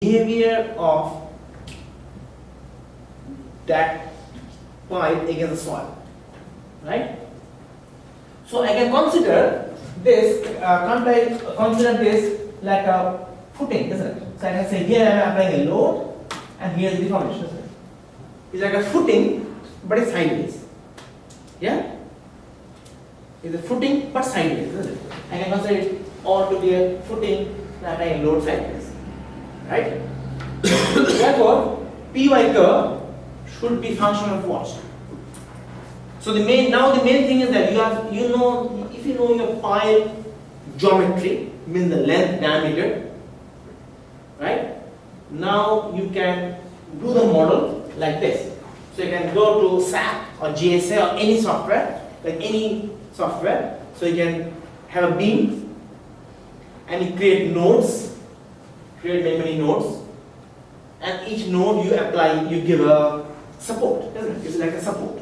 behavior of that pipe against the soil, right? So I can consider this, consider this like a footing, isn't it? So I can say here I am applying a load, and here is the deformation, isn't it? It's like a footing, but it's sideways. Yeah? It's a footing, but sideways, isn't it? I can consider it all to be a footing, applying a load sideways, right? Therefore, Py curve should be function of what? So the main thing is that if you know your pipe geometry, means the length, diameter, right? Now you can do the model like this. So you can go to SAP or GSA or any software, like any software. So you can have a beam and you create nodes, create many nodes, and each node you give a support, isn't it? It's like a support.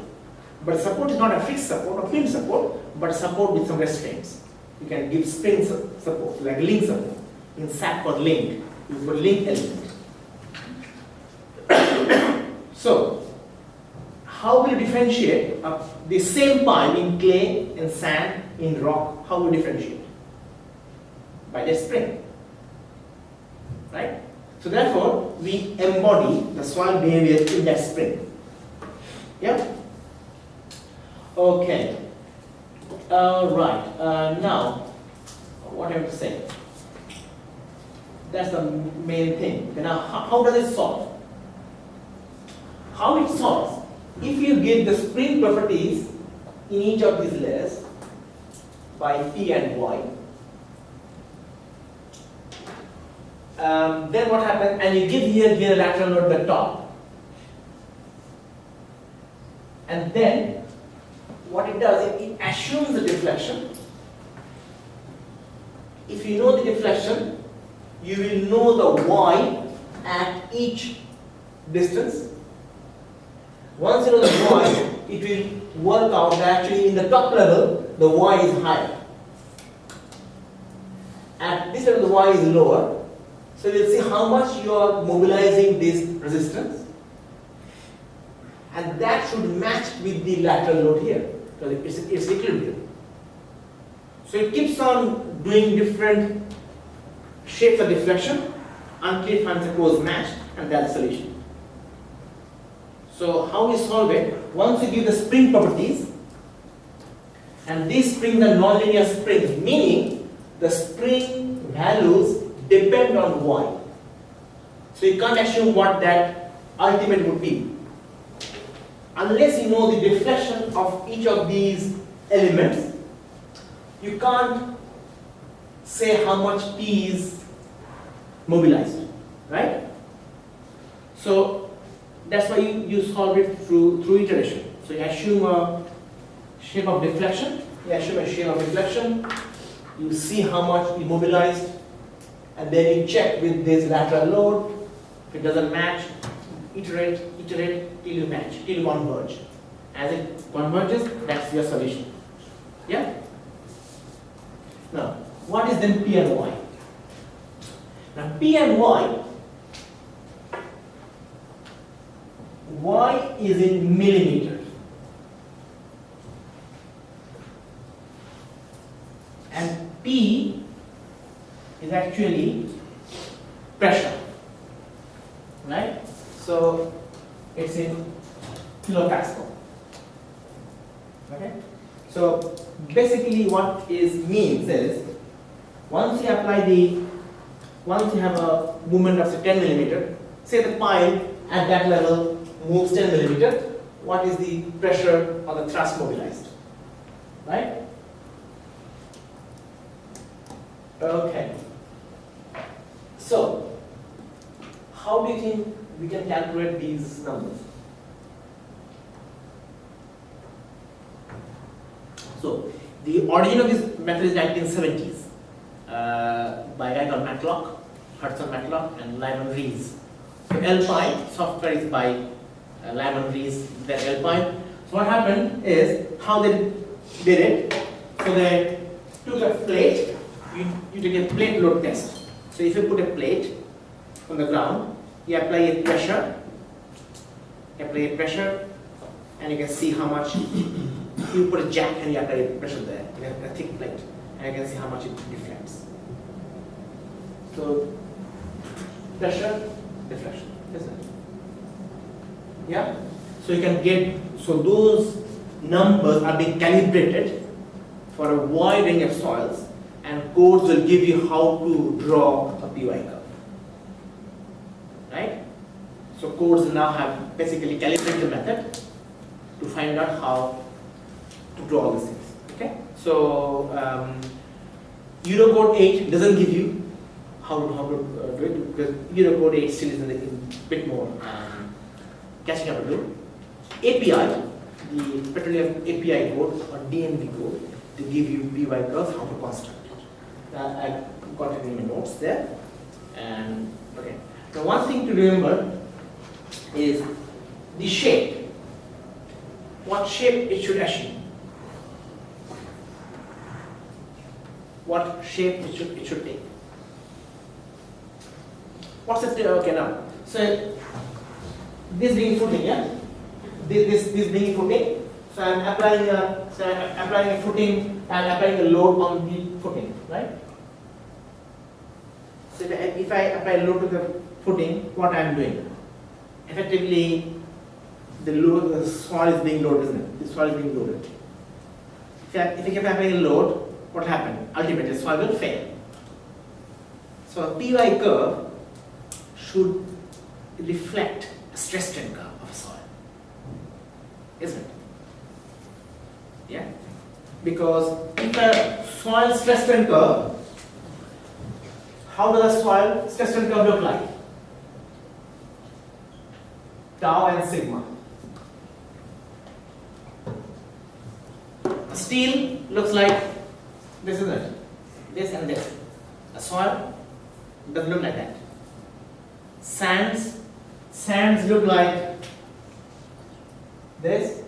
But support is not a fixed support or pin support, but support with some restraints. You can give spring support, like link support. In SAP or link, you put link element. So, how will you differentiate the same pipe in clay, in sand, in rock? How will you differentiate? By the spring, right? So therefore, we embody the soil behavior in that spring. Yeah? Okay. Right. Now, what I have to say? That's the main thing. Now, how does it solve? How it solves? If you give the spring properties in each of these layers by P and Y, then what happens? And you give here a lateral load at the top, and then what it does is it assumes the deflection. If you know the deflection, you will know the Y at each distance. Once you know the Y, it will work out that actually in the top level, the Y is higher. At this level, the Y is lower. So you'll see how much you are mobilizing this resistance. And that should match with the lateral load here, because it's equilibrium. So it keeps on doing different shapes of deflection until it finds a close match, and that's the solution. So how we solve it? Once you give the spring properties, and these springs are nonlinear springs, meaning the spring values depend on Y. So you can't assume what that ultimate would be. Unless you know the deflection of each of these elements, you can't say how much P is mobilized, right? So that's why you solve it through iteration. So you assume a shape of deflection, you see how much is mobilized, and then you check with this lateral load. If it doesn't match, iterate till you match, till you converge. As it converges, that's your solution. Yeah? Now, what is then P and Y? Now, P and Y is in millimeters. And P is actually pressure, right? So it's in kilopascal. Okay. So basically, what means is once you have a movement of say 10 millimeter, say the pipe at that level moves 10 millimeter, what is the pressure or the thrust mobilized, right? Okay. So, how do you think we can calculate these numbers? So, the origin of this method is 1970s by a guy called Matlock, Hudson Matlock, and Lyman Rees. So, LPi software is by Lyman Rees, their LPi. So, what happened is how they did it. So, they took a plate. You take a plate load test. So if you put a plate on the ground, you apply a pressure, and you can see how much. You put a jack and you apply pressure there, you have a thick plate, and you can see how much it deflects. So, pressure, deflection, isn't it? Yeah? So you can get, so those numbers are being calibrated for a wide range of soils, and codes will give you how to draw a PY curve. Right? So codes now have basically calibrated the method to find out how to draw all these things. Okay? So Eurocode 8 doesn't give you how to do it, because Eurocode 8 still is in a bit more catching up to do. API, the Petroleum API code or DMV code, to give you PY curves, how to construct it. I got it in my notes there. And okay. Now one thing to remember is the shape. What shape it should achieve. What shape it should take. What's it? Okay, now. So this being footing, yeah. This being footing. So I'm applying a footing and applying a load on the footing, right? So if I apply a load to the footing, what I'm doing? Effectively, the soil is being loaded, isn't it? The soil is being loaded. If I keep applying a load, what will happen? Ultimately, the soil will fail. So a PY curve should reflect a stress strain curve of a soil, isn't it? Yeah? Because if a soil stress strain curve, how does a soil stress strain curve look like? Tau and sigma. Steel looks like this, isn't it? This and this. A soil doesn't look like that. Sands look like this.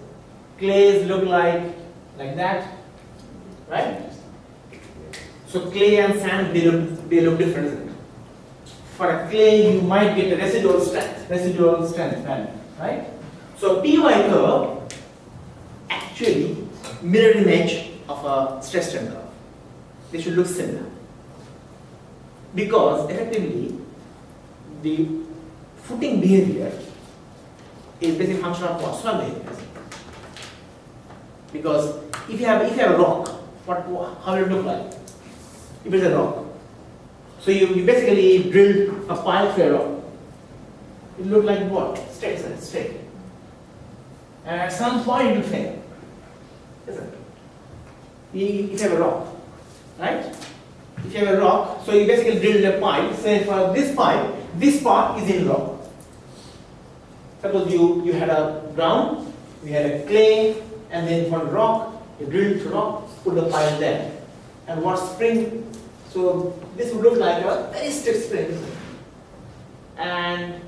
Clays look like that, right? So clay and sand, they look different, isn't it? For a clay, you might get a residual strength value, right? So PY curve actually mirror image of a stress strain curve. They should look similar, because effectively the footing behavior is basically a function of what? Soil behavior. Because if you have a rock, how will it look like? If it's a rock, so you basically drill a pile through a rock. It look like what? Straight. And at some point it will fail, isn't it? If you have a rock, right? If you have a rock, so you basically drill a pipe. Say for this pipe, this part is in rock. Suppose you had a ground, you had a clay, and then for rock, you drilled through rock, put the pipe there. And what spring? So this would look like a very stiff spring, and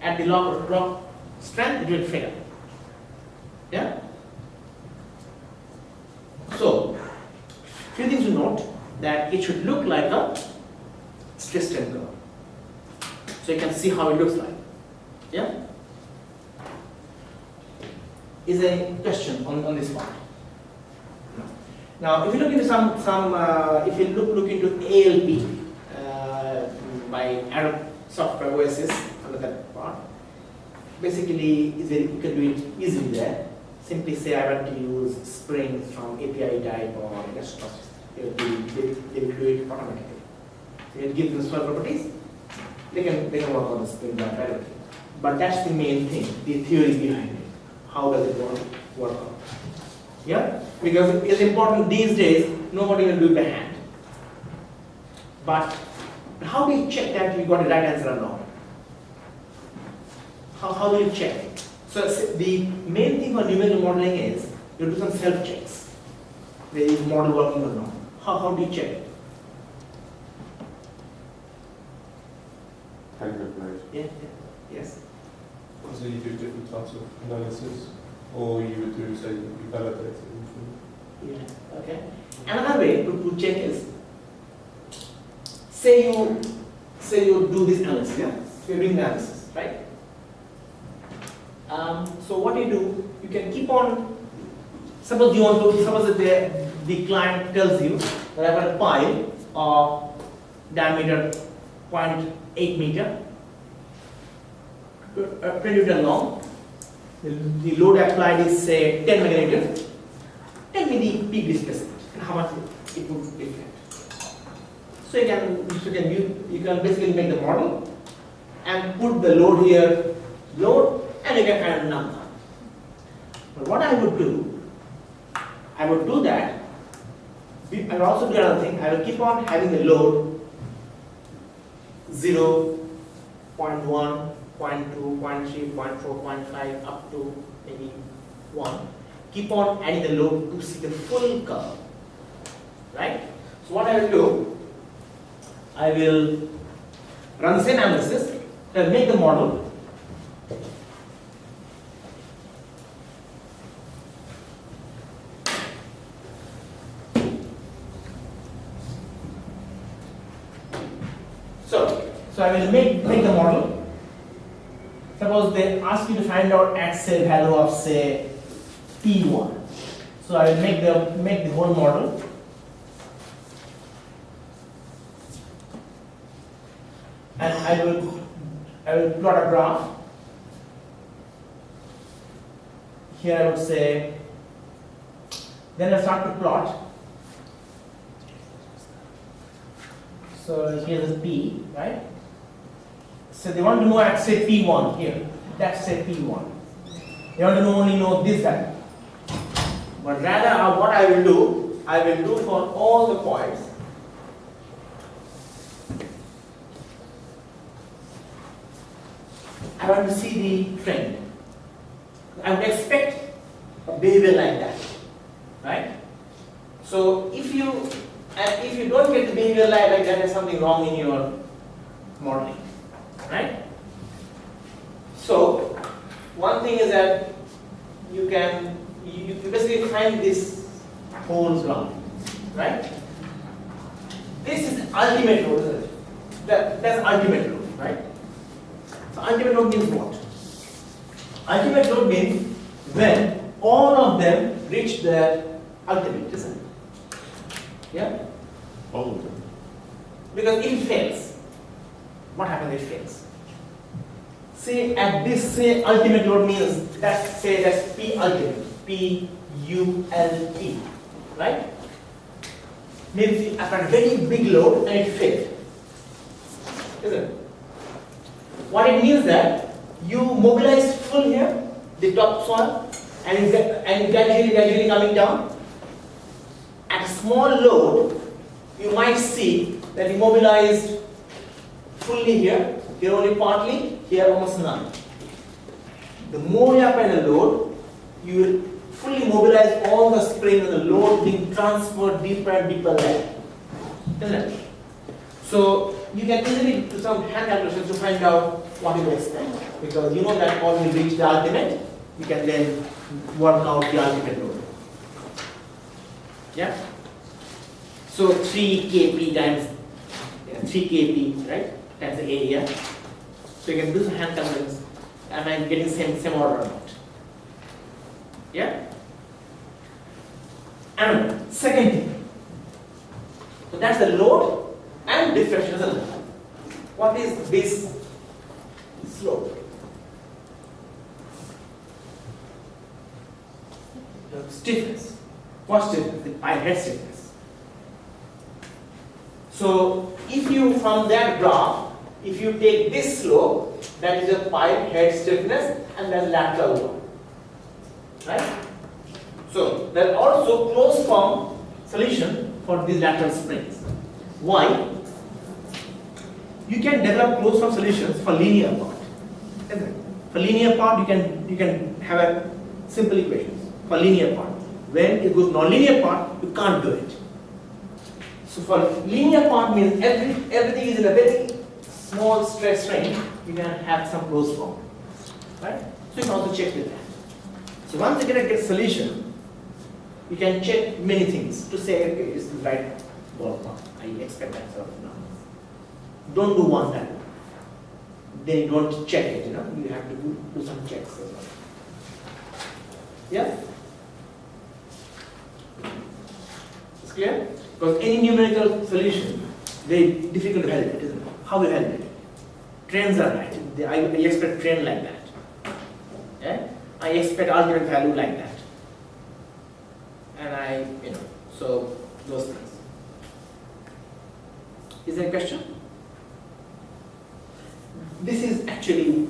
at the rock strength, it will fail. Yeah. So, few things to note, that it should look like a stress strain curve. So you can see how it looks like. Yeah. Is there a question on this part? No. Now, if you look into if you look into ALP by Adobe Software Oasis, under that part, basically you can do it easily there. Simply say I want to use springs from API type or desktop. They will do it automatically. So you give them soil properties. They can work on the spring directly. But that's the main thing, the theory behind it. How does it work out? Yeah? Because it's important these days, nobody will do it by hand. But how do you check that you got the right answer or not? How do you check? So the main thing for numerical modeling is you do some self-checks. Whether is model working or not. How do you check it? Hand calculation. Yeah. Yes. So you do different types of analysis, or you would do, say, you validate it. Yeah. Okay. Another way to check is, say say you do this analysis, yeah? So you're doing the analysis, right? So what you can keep on, suppose the client tells you that I have a pile of diameter 0.8 meter, 20 meter long, the load applied is say 10 meganewton, tell me the peak displacement and how much it would reflect. So you can basically make the model and put the load here, and you can find a number. But what I would do that, I will also do another thing, I will keep on having the load 0, 0.1, 0.2, 0.3, 0.4, 0.5 up to maybe 1. Keep on adding the load to see the full curve, right? So what I will do, I will run the same analysis, I will make the model. So I will make the model. Suppose they ask you to find out at say value of say P1. So I will make the whole model. And I will plot a graph. Here I would say, then I start to plot. So here is P, right? So they want to know at say P1 here. That's say P1. They want to only know this value. But rather what I will do for all the points. I want to see the trend. I would expect a behavior like that, right? So if you don't get the behavior like that, there's something wrong in your modeling, right? So one thing is that you basically find this whole graph, right? This is ultimate load, isn't it? That's ultimate load, right? So ultimate load means what? Ultimate load means when all of them reach their ultimate, isn't it? Yeah? All of them. Because if it fails, what happens if it fails? Say at this say ultimate load means that's P ultimate, P-U-L-T, right? Means you have a very big load and it failed, isn't it? What it means that you mobilize full here, the topsoil, and gradually coming down. At small load, you might see that you mobilized fully here only partly, here almost none. The more you apply the load, you will fully mobilize all the spring and the load being transferred deeper and deeper there. Isn't it? So you can easily do some hand calculations to find out what you expect. Because you know that all will reach the ultimate, you can then work out the ultimate load. Yeah? So 3 kp times 3 kp, right? That's the area. So you can do some hand calculations. Am I getting same order or not? Yeah? And second thing. So that's the load and diffraction, isn't it? What is this slope? The stiffness. What stiffness? The pile head stiffness. So if you, from that graph, if you take this slope, that is a pile head stiffness and that's lateral load. Right? So there are also closed form solution for these lateral springs. Why? You can develop closed form solutions for linear part. For linear part, you can have a simple equations for linear part. When it goes non-linear part, you can't do it. So for linear part means everything is in a very small stress range. You can have some closed form, right? So you can also check with that. So once you get a solution, you can check many things to say, okay, this is the right ballpark. I expect that sort of number. don't do one time. Then you don't check it, you know, you have to do some checks as well. Yeah? It's clear? Because any numerical solution, very difficult to handle it, isn't it? How you handle it? Trends are right. I expect trend like that. Yeah? I expect argument value like that. And so those things. Is there a question? This is actually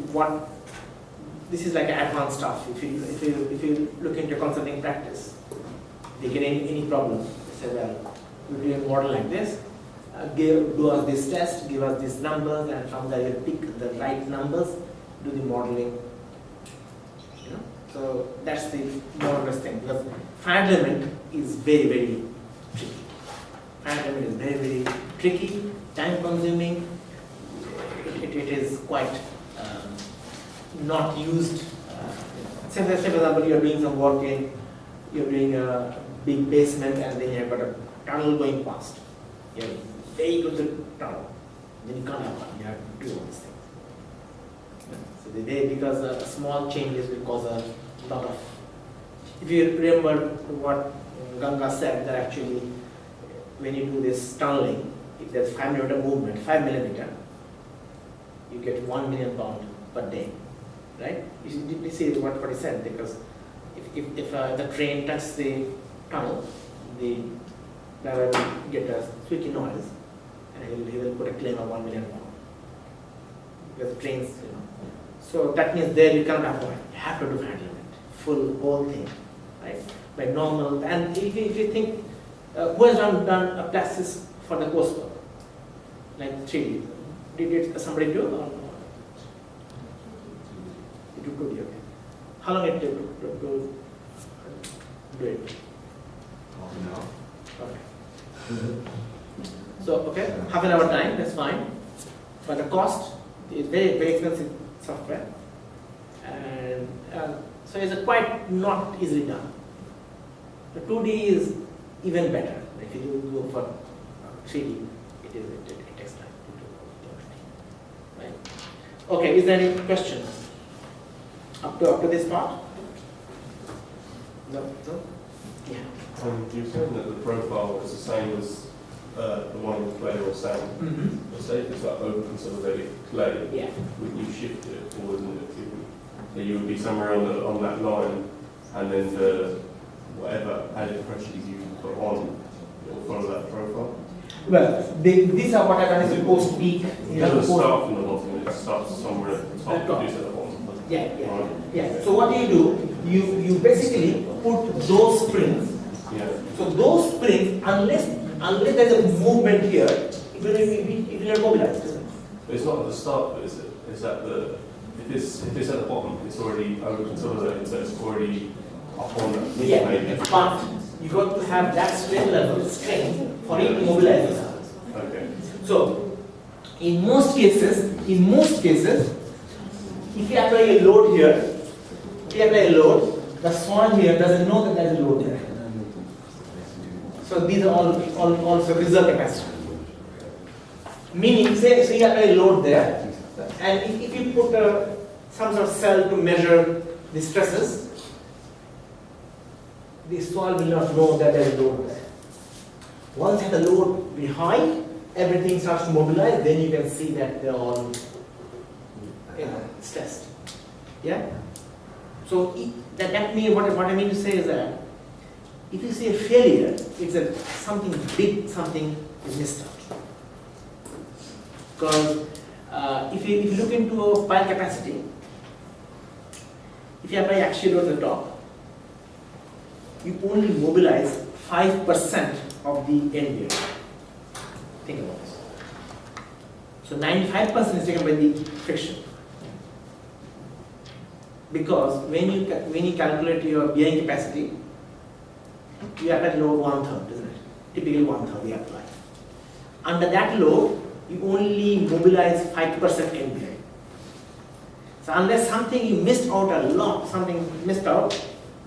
this is like advanced stuff. If you look into consulting practice, they get any problem, they say, well, we do a model like this, do us this test, give us these numbers, and from there you pick the right numbers, do the modeling. You know? So that's the more or less thing, because finite element is very, very tricky. Finite element is very, very tricky, time consuming. It is quite not used. Say for example, you are doing some work you're doing a big basement, and then you have got a tunnel going past. You have very close to the tunnel. Then you can't have one. You have to do all these things. So because small changes will cause a lot of. If you remember what Ganga said, that actually when you do this tunneling, if there's 5 millimeter movement, 5 millimeter, you get 1 million pound per day, right? You see what he said, because if the train touches the tunnel, the driver will get a squeaky noise, and he will put a claim of 1 million pound. Because the trains, you know. So that means there you cannot avoid. You have to do finite element, full whole thing, right? By normal, and if you think, who has done a plastics for the coursework, like 3D? Did somebody do it or not? You took 2D, okay. How long it took to do it? Half an hour. Okay. So, okay, half an hour time, that's fine. But the cost is very, very expensive software. And so it's quite not easily done. The 2D is even better. If you go for 3D, it takes time to do. Right? Okay, is there any questions up to this part? No? Yeah. You said that the profile is the same as the one in clay or sand. Mm-hmm. Let's say if it's like open consolidated clay, Yeah. would you shift it, or wouldn't it? So you would be somewhere on that line, and then whatever added pressure you put on, it will follow that profile. Well, these are what I done is the post peak. It doesn't start from the bottom, it starts somewhere at the top, it is at the bottom. Yeah. Right. Yeah. So what do? You basically put those springs. Yeah. So those springs, unless there's a movement here, it will not mobilize. Isn't it? But it's not at the start, but is it? It's at the, if it's at the bottom, it's already over consolidated, so it's already up on that. Yeah. Maybe. But you got to have that strain level, strain for it to mobilize. Okay. So in most cases, if you apply a load here, the soil here doesn't know that there is a load there. So these are all also reserve capacity. Meaning, say you apply a load there, and if you put some sort of cell to measure the stresses, the soil will not know that there is a load there. Once the load be high, everything starts to mobilize, then you can see that they're all stressed. Yeah? So that means what I mean to say is that if you see a failure, it's something big, something is missed out. Because if you look into a pile capacity, if you apply axial load at the top, you only mobilize 5% of the end bearing. Think about this. So 95% is taken by the friction. Because when you calculate your bearing capacity, you apply load 1/3, isn't it? Typically 1/3 we apply. Under that load, you only mobilize 5% end bearing. So unless something you missed out a lot, something missed out,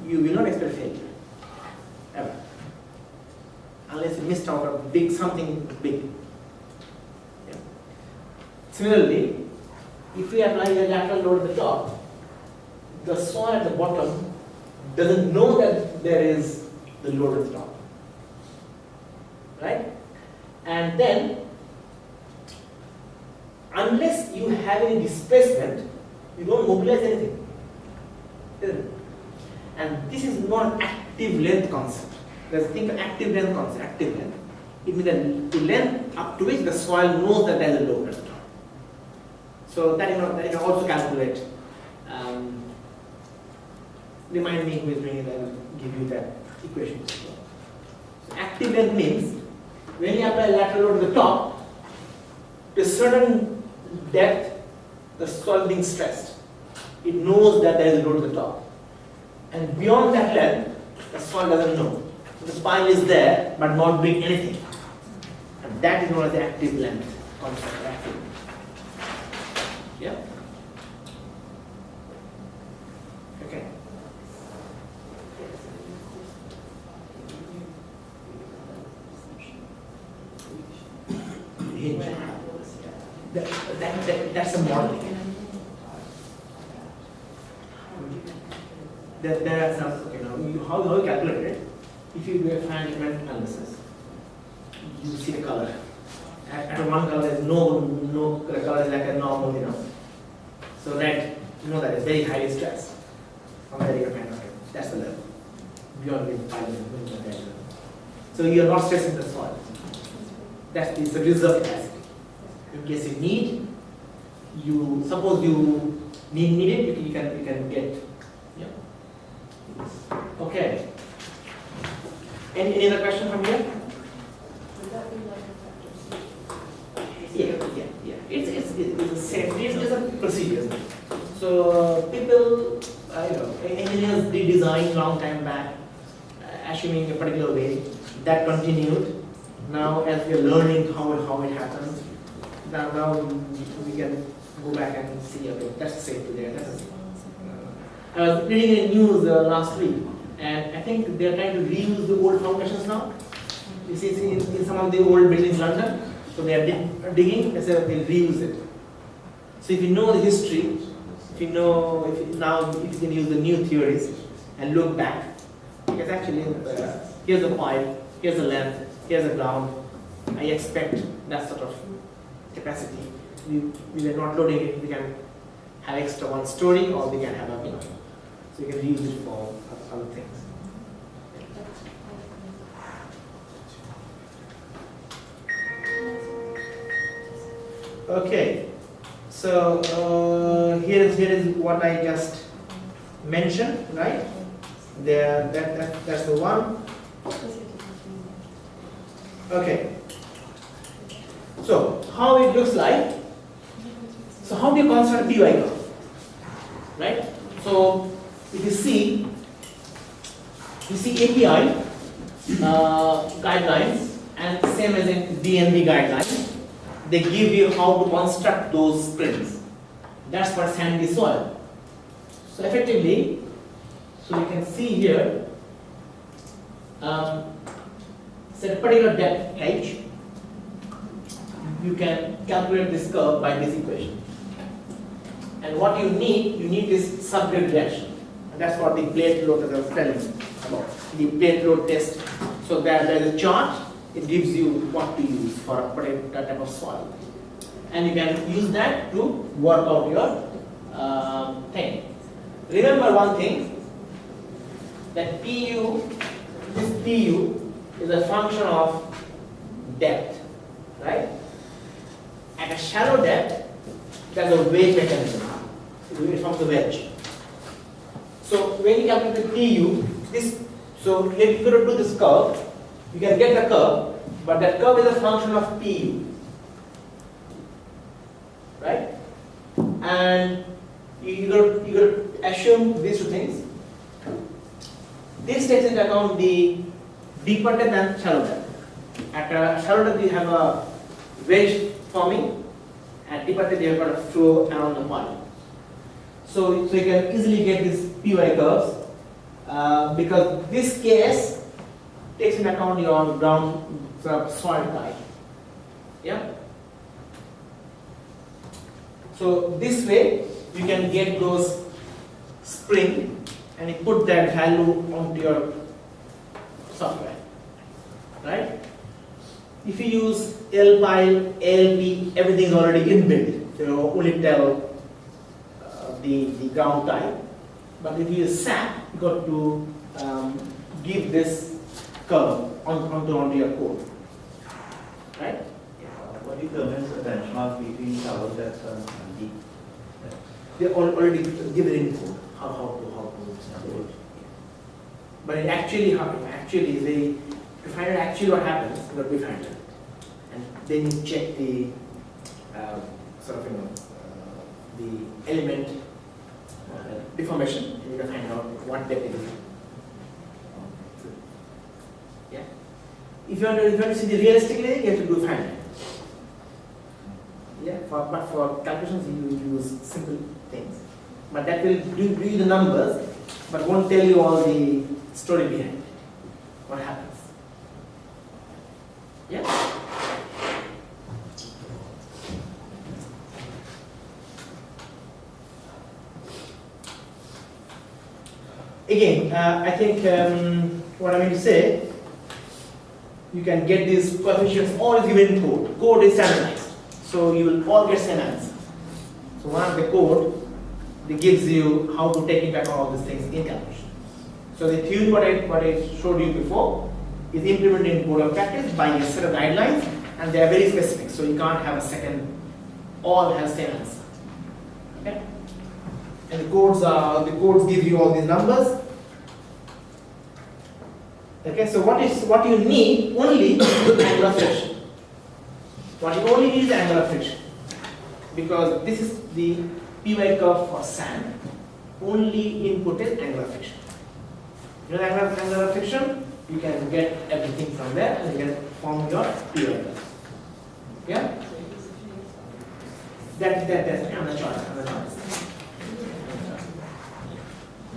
you will not expect failure. Ever. Unless you missed out a something big. Yeah. Similarly, if we apply a lateral load at the top, the soil at the bottom doesn't know that there is the load at the top. Right? And then, unless you have any displacement, you don't mobilize anything. Isn't it? And this is not an active length concept. Let's think of active length concept, active length. It means the length up to which the soil knows that there is a load at the top. So that you can also calculate. Remind me who is doing it, I will give you that equation. So active length means when you apply lateral load to the top, to a certain depth, the soil being stressed. It knows that there is a load at the top. And beyond that length, the soil doesn't know. So the spine is there, but not doing anything. And that is known as the active length concept. Active. Yeah? Okay. Hinge. That's a modeling. There are some, how you calculate it. If you do a fine element analysis, you see the color. At one color is no color is like a normal, So red, that is very highly stressed. From there you can find out that's the level. Beyond the 5 level. So you are not stressing the soil. That's the reserve capacity. In case you need, suppose you need it, you can get. Yeah. Okay. Any other question from here? Yeah. It's a safety. It's a procedure. So people, engineers did design long time back, assuming a particular way. That continued. Now, as we are learning how it happens, now we can go back and see, okay, that's safe there. I was reading in the news last week, and I think they are trying to reuse the old foundations now. You see, in some of the old buildings in London, so they are digging, they say they'll reuse it. So if you know the history, if you can use the new theories and look back, because actually here's the pipe, here's the length, here's the ground. I expect that sort of capacity. We are not loading it. We can have extra one story, or we can have a so you can use it for other things. Okay, so here is what I just mentioned, right? That's the one. Okay. So how it looks like. So how do you construct a PY curve? Right? So if you see API guidelines, and same as in DNV guidelines, they give you how to construct those springs. That's for sandy soil. So effectively, so you can see here, set a particular depth h, you can calculate this curve by this equation. And what you need this subgrid reaction. And that's what the plate load that I was telling about. The plate load test. So there is a chart, it gives you what to use for a particular type of soil. And you can use that to work out your thing. Remember one thing, that this PU is a function of depth, right? At a shallow depth, there's a wedge mechanism. It forms a wedge. So when you calculate PU, so if you're going to do this curve, you can get the curve, but that curve is a function of PU, right? And you got to assume these two things. This takes into account the deeper depth and shallow depth. At a shallow depth, you have a wedge forming, and deeper depth, you have got a flow around the pipe. So you can easily get these PY curves because this case takes into account your ground soil type. Yeah. So this way you can get those spring and you put that value onto your software, right? If you use LPIL, ALP, everything is already inbuilt. So you only tell the ground type. But if you use SAP, you got to give this curve onto your code, right? What determines the benchmark between tower depth and deep? They're already given in code how to do it. But it actually to find out actually what happens, you got to find it, and then you check the the element deformation, and you can find out what depth it is. Yeah. If you want to see the realistically, you have to do finite. Yeah. But for calculations, you use simple things. But that will do you the numbers, but won't tell you all the story behind it. What happens? Yeah. Again, I think what I mean to say, you can get these coefficients all given in code. Code is standardized, so you will all get same answer. So one of the code that gives you how to take back all these things in calculation. So the theory what I showed you before is implemented in code of practice by a set of guidelines, and they are very specific. So you can't have a second all has same answer. Okay. And the codes give you all these numbers. Okay, so what you need only is angular friction. What you only need is angular friction, because this is the PY curve for sand. Only input is angular friction. You know angular friction, you can get everything from there and you can form your PY curve. Yeah. That's on the chart.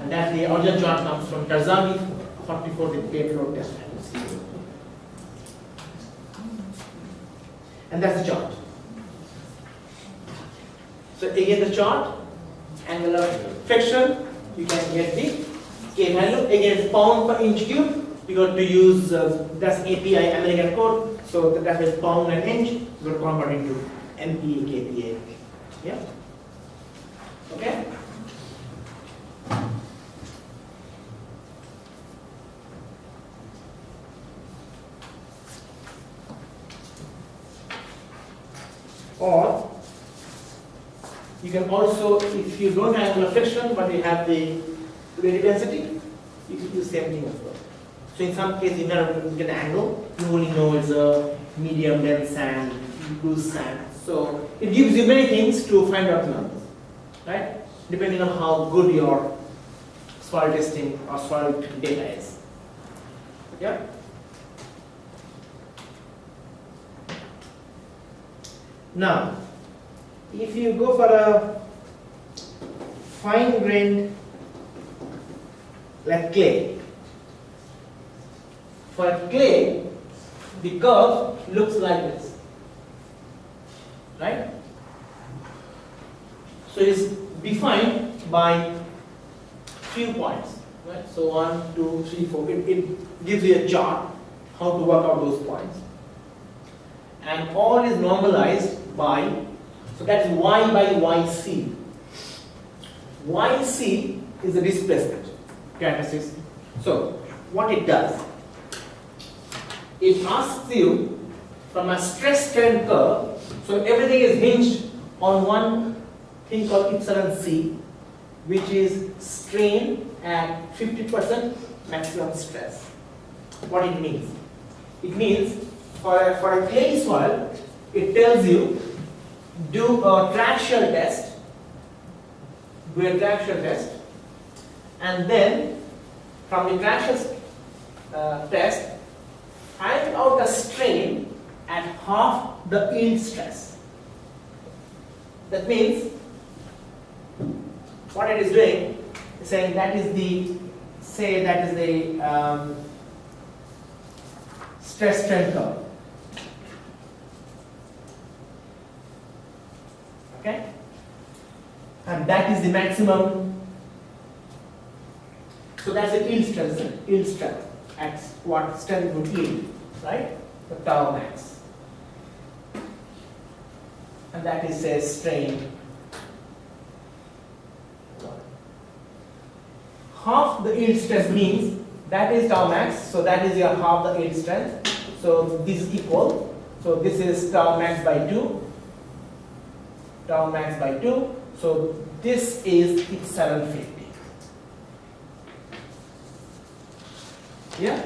And that the original chart comes from Tarzani 44 the paved road test. And that's the chart. So again the chart, angular friction, you can get the K value. Again pound per inch cube, you got to use that's API American code, so that is pound and inch, you got to convert into MPa, KPa. Yeah. Okay. Or you can also, if you don't have angular friction but you have the radial density, you can do the same thing as well. So in some cases you never get an angle, you only know it's a medium dense sand, loose sand. So it gives you many things to find out the numbers, right? Depending on how good your soil testing or soil data is. Yeah. Now, if you go for a fine-grained like clay, for clay, the curve looks like this, right? So it is defined by few points, right? So 1, 2, 3, 4. It gives you a chart how to work out those points, and all is normalized by, so that is y by yc. Yc is the displacement characteristics. So what it does, it asks you from a stress strain curve, so everything is hinged on one thing called epsilon c, which is strain at 50% maximum stress. What it means? It means for a clay soil, it tells you do a traction test, and then from the traction test, find out the strain at half the yield stress. That means what it is doing is saying that is the stress strain curve. Okay, and that is the maximum. So that's the yield strength at what strength would yield, right? The tau max. And that is a strain. Half the yield strength means that is tau max, so that is your half the yield strength. So this is equal. So this is tau max by 2. Tau max by 2. So this is 750. Yeah.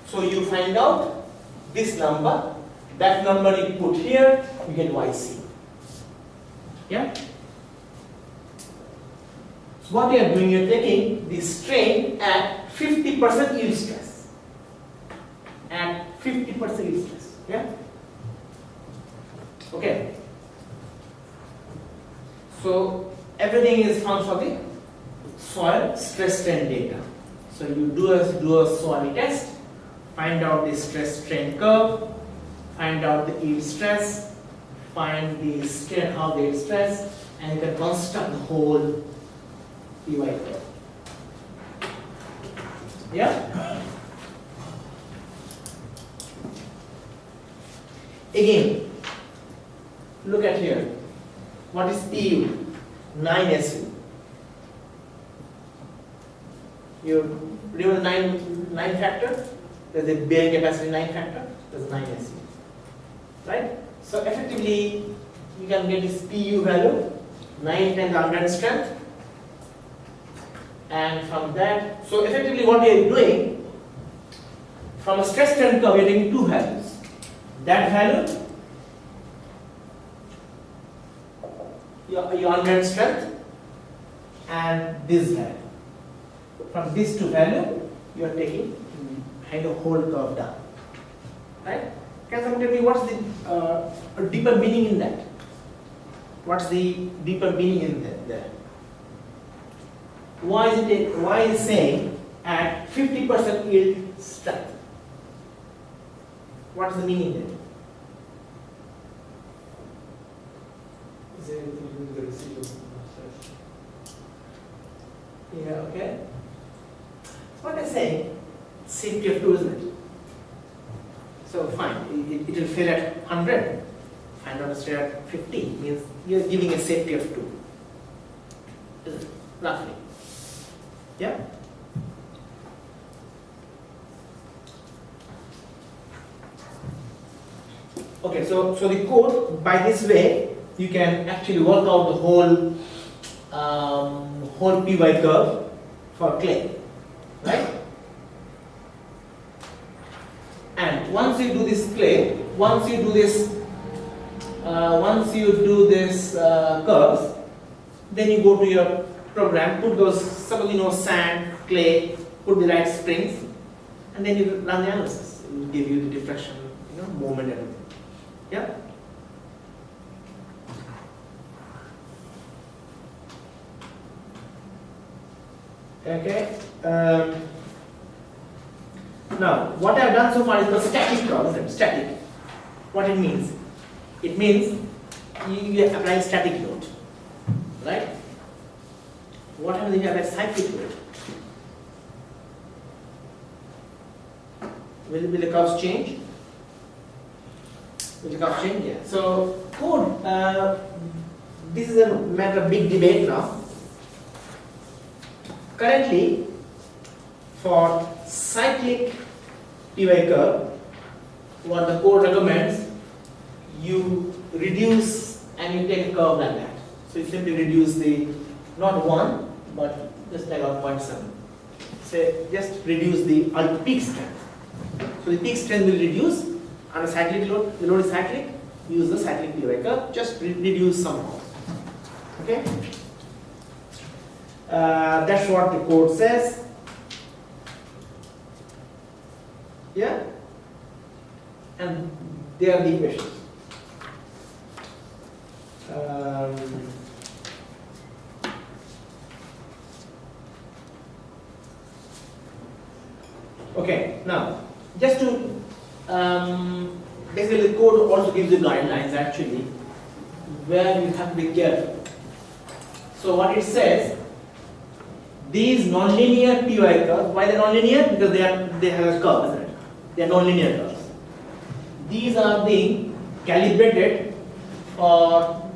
So you find out this number, that number you put here, you get YC. Yeah. So what you are doing, you are taking the strain at 50% yield stress. At 50% yield stress. Yeah. Okay. So everything is found for the soil stress strain data. So you do a soil test, find out the stress strain curve, find out the yield stress, find the strain, how they stress, and you can construct the whole PY curve. Yeah? Again, look at here. What is PU? 9 SU. You remember the 9 factor? There's a bearing capacity 9 factor. There's 9 SU. Right? So effectively, you can get this PU value, 9 times unguided strength. And from that, so effectively what we are doing, from a stress strain curve, we are taking two values. That value, your unguided strength, and this value. From this two value, you are taking kind of whole curve down. Right? Can someone tell me what's the deeper meaning in that? What's the deeper meaning in there? Why is it saying at 50% yield strength? What's the meaning there? Is there anything to do with the residual stress? Yeah, okay. So what they're saying, safety of 2, isn't it? So fine, it will fail at 100, find out a strain at 50, means you're giving a safety of 2. Isn't it? Roughly. Yeah? Okay, so the code, by this way, you can actually work out the whole PY curve for clay, right? And once you do this clay, once you do this curves, then you go to your program, put those, suppose you know sand, clay, put the right springs, and then you run the analysis. It will give you the diffraction, moment and everything. Yeah? Okay. Now, what I have done so far is the static curve, static. What it means? It means you are applying static load, right? What happens if you apply cyclic load? Will the curves change? Will the curves change? Yeah. So, code, this is a matter of big debate now. Currently, for cyclic PY curve, what the code recommends, you reduce and you take a curve like that. So you simply reduce the, not 1, but just like 1.7. Say, just reduce the peak strength. So the peak strength will reduce, and a cyclic load, the load is cyclic, use the cyclic PY curve, just reduce somehow. Okay? That's what the code says. Yeah? And they are the equations. Okay, now, just to, basically the code also gives you guidelines actually, where you have to be careful. So what it says, these nonlinear PY curves, why they are nonlinear? Because they have a curve, isn't it? They are nonlinear curves. These are being calibrated for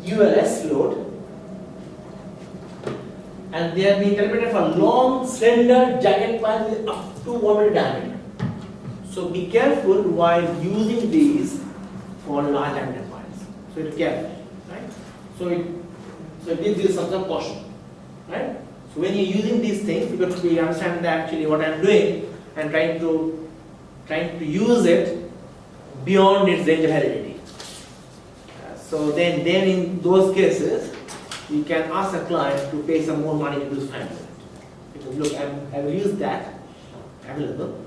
ULS load, and they are being calibrated for long, slender jacket piles with up to 1 meter diameter. So be careful while using these for large diameter piles. So be careful, right? So it gives you some caution, right? So when you're using these things, you got to be understand that actually what I'm doing and trying to use it beyond its range of validity. So then in those cases, you can ask a client to pay some more money to do fine. Because look, I will use that available.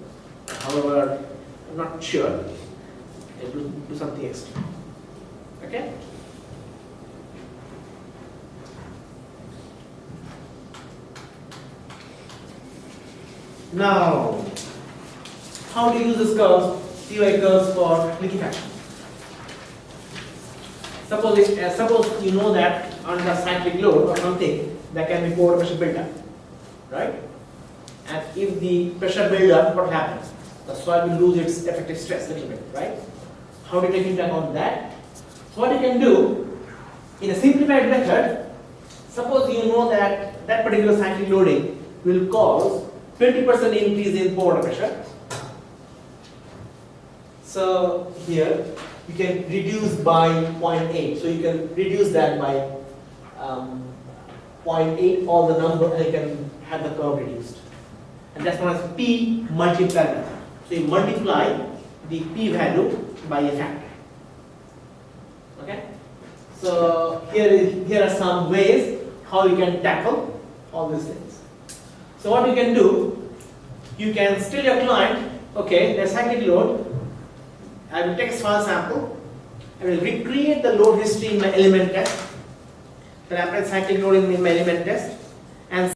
However, I'm not sure. I will do something extra. Okay? Now, how to use this curves, PY curves for liquefaction? Suppose you know that under cyclic load or something, there can be pore pressure buildup, right? And if the pressure buildup, what happens? The soil will lose its effective stress a little bit, right? How do you take into account that? So what you can do, in a simplified method, suppose you know that that particular cyclic loading will cause 20% increase in pore pressure. So here you can reduce by 0.8. So you can reduce that by 0.8 all the number, and you can have the curve reduced. And that's known as P multiplier method. So you multiply the P value by a factor. Okay? So here are some ways how you can tackle all these things. So what you can do, you can tell your client, okay, there's cyclic load. I will take a small sample. I will recreate the load history in my element test. Then I apply cyclic load in my element test, and